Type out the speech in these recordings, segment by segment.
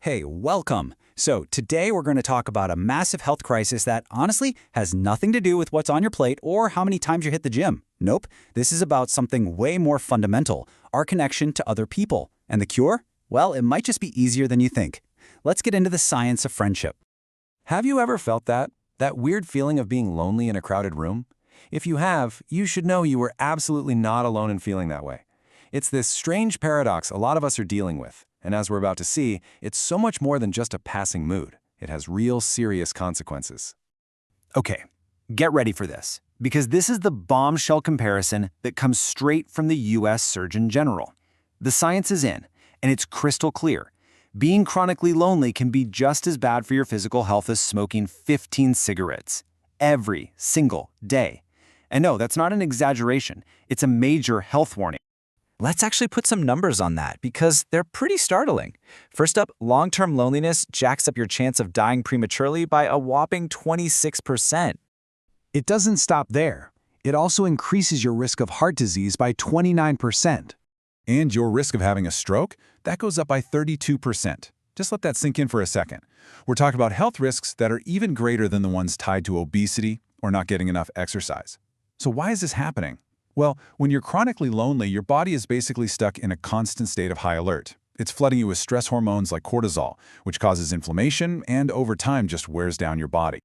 Hey, welcome. So today we're going to talk about a massive health crisis that honestly has nothing to do with what's on your plate or how many times you hit the gym. Nope, this is about something way more fundamental, our connection to other people. And the cure? Well, it might just be easier than you think. Let's get into the science of friendship. Have you ever felt that? That weird feeling of being lonely in a crowded room? If you have, you should know you are absolutely not alone in feeling that way. It's this strange paradox a lot of us are dealing with. And as we're about to see, it's so much more than just a passing mood. It has real serious consequences. Okay, get ready for this, because this is the bombshell comparison that comes straight from the US Surgeon General. The science is in, and it's crystal clear. Being chronically lonely can be just as bad for your physical health as smoking 15 cigarettes every single day. And no, that's not an exaggeration. It's a major health warning. Let's actually put some numbers on that because they're pretty startling. First up, long-term loneliness jacks up your chance of dying prematurely by a whopping 26%. It doesn't stop there. It also increases your risk of heart disease by 29%. And your risk of having a stroke, that goes up by 32%. Just let that sink in for a second. We're talking about health risks that are even greater than the ones tied to obesity or not getting enough exercise. So why is this happening? Well, when you're chronically lonely, your body is basically stuck in a constant state of high alert. It's flooding you with stress hormones like cortisol, which causes inflammation and over time just wears down your body.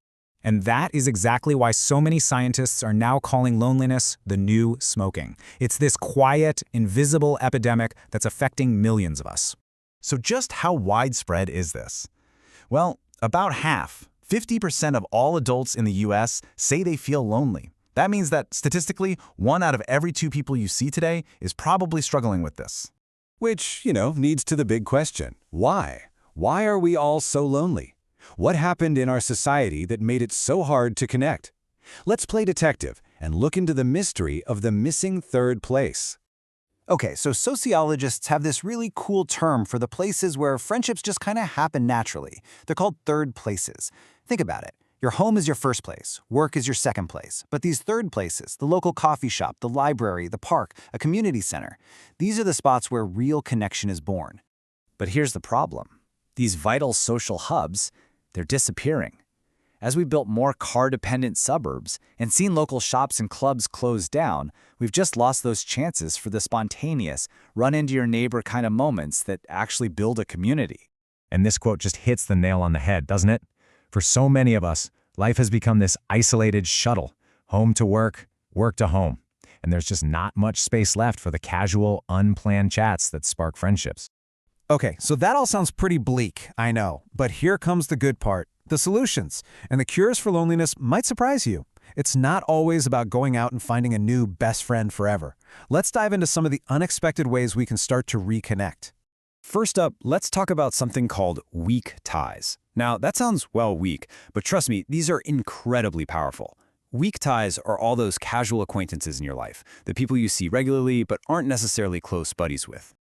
And that is exactly why so many scientists are now calling loneliness the new smoking. It's this quiet, invisible epidemic that's affecting millions of us. So just how widespread is this? Well, about half, 50% of all adults in the US say they feel lonely. That means that, statistically, 1 out of every 2 people you see today is probably struggling with this. Which, leads to the big question. Why? Why are we all so lonely? What happened in our society that made it so hard to connect? Let's play detective and look into the mystery of the missing third place. Okay, so sociologists have this really cool term for the places where friendships just kind of happen naturally. They're called third places. Think about it. Your home is your first place, work is your second place. But these third places, the local coffee shop, the library, the park, a community center, these are the spots where real connection is born. But here's the problem. These vital social hubs, they're disappearing. As we built more car-dependent suburbs and seen local shops and clubs close down, we've just lost those chances for the spontaneous, run-into-your-neighbor kind of moments that actually build a community. And this quote just hits the nail on the head, doesn't it? For so many of us, life has become this isolated shuttle, home to work, work to home. And there's just not much space left for the casual, unplanned chats that spark friendships. Okay, so that all sounds pretty bleak, I know. But here comes the good part, the solutions. And the cures for loneliness might surprise you. It's not always about going out and finding a new best friend forever. Let's dive into some of the unexpected ways we can start to reconnect. First up, let's talk about something called weak ties. Now, that sounds, weak, but trust me, these are incredibly powerful. Weak ties are all those casual acquaintances in your life, the people you see regularly but aren't necessarily close buddies with.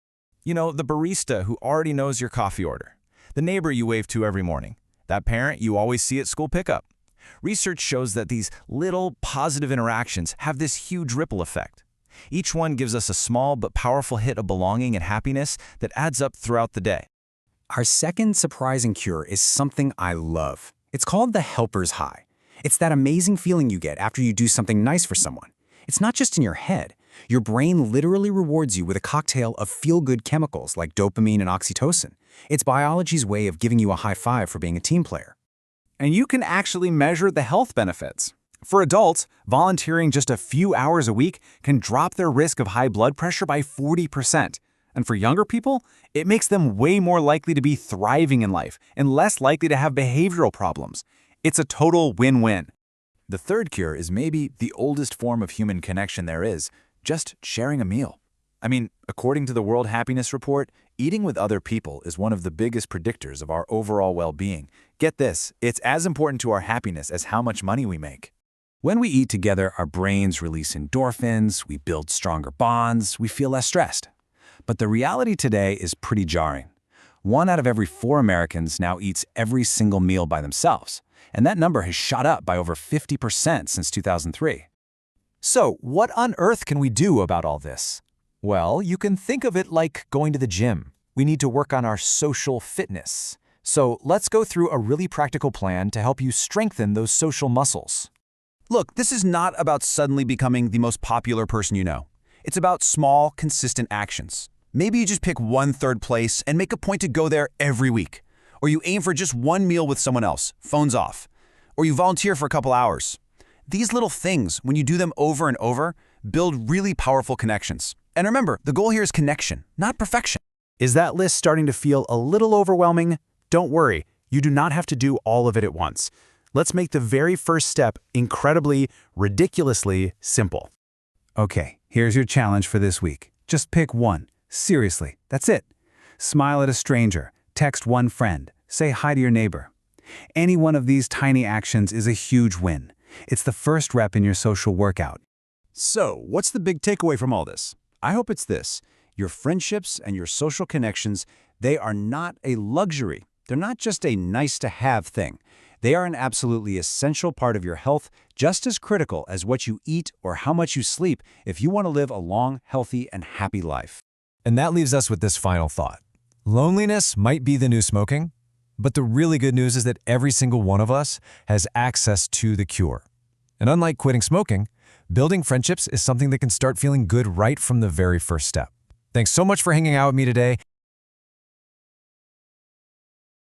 The barista who already knows your coffee order, the neighbor you wave to every morning, that parent you always see at school pickup. Research shows that these little positive interactions have this huge ripple effect. Each one gives us a small but powerful hit of belonging and happiness that adds up throughout the day. Our second surprising cure is something I love. It's called the helper's high. It's that amazing feeling you get after you do something nice for someone. It's not just in your head. Your brain literally rewards you with a cocktail of feel-good chemicals like dopamine and oxytocin. It's biology's way of giving you a high five for being a team player. And you can actually measure the health benefits. For adults, volunteering just a few hours a week can drop their risk of high blood pressure by 40%. And for younger people, it makes them way more likely to be thriving in life and less likely to have behavioral problems. It's a total win-win. The third cure is maybe the oldest form of human connection there is, just sharing a meal. According to the World Happiness Report, eating with other people is one of the biggest predictors of our overall well-being. Get this, it's as important to our happiness as how much money we make. When we eat together, our brains release endorphins, we build stronger bonds, we feel less stressed. But the reality today is pretty jarring. 1 out of every 4 Americans now eats every single meal by themselves, and that number has shot up by over 50% since 2003. So, what on earth can we do about all this? Well, you can think of it like going to the gym. We need to work on our social fitness. So let's go through a really practical plan to help you strengthen those social muscles. Look, this is not about suddenly becoming the most popular person you know. It's about small, consistent actions. Maybe you just pick one third place and make a point to go there every week. Or you aim for just one meal with someone else, phones off. Or you volunteer for a couple hours. These little things, when you do them over and over, build really powerful connections. And remember, the goal here is connection, not perfection. Is that list starting to feel a little overwhelming? Don't worry, you do not have to do all of it at once. Let's make the very first step incredibly, ridiculously simple. Okay, here's your challenge for this week. Just pick one. Seriously, that's it. Smile at a stranger, text one friend, say hi to your neighbor. Any one of these tiny actions is a huge win. It's the first rep in your social workout. So, what's the big takeaway from all this? I hope it's this. Your friendships and your social connections, they are not a luxury. They're not just a nice-to-have thing. They are an absolutely essential part of your health, just as critical as what you eat or how much you sleep if you want to live a long, healthy, and happy life. And that leaves us with this final thought. Loneliness might be the new smoking, but the really good news is that every single one of us has access to the cure. And unlike quitting smoking, building friendships is something that can start feeling good right from the very first step. Thanks so much for hanging out with me today.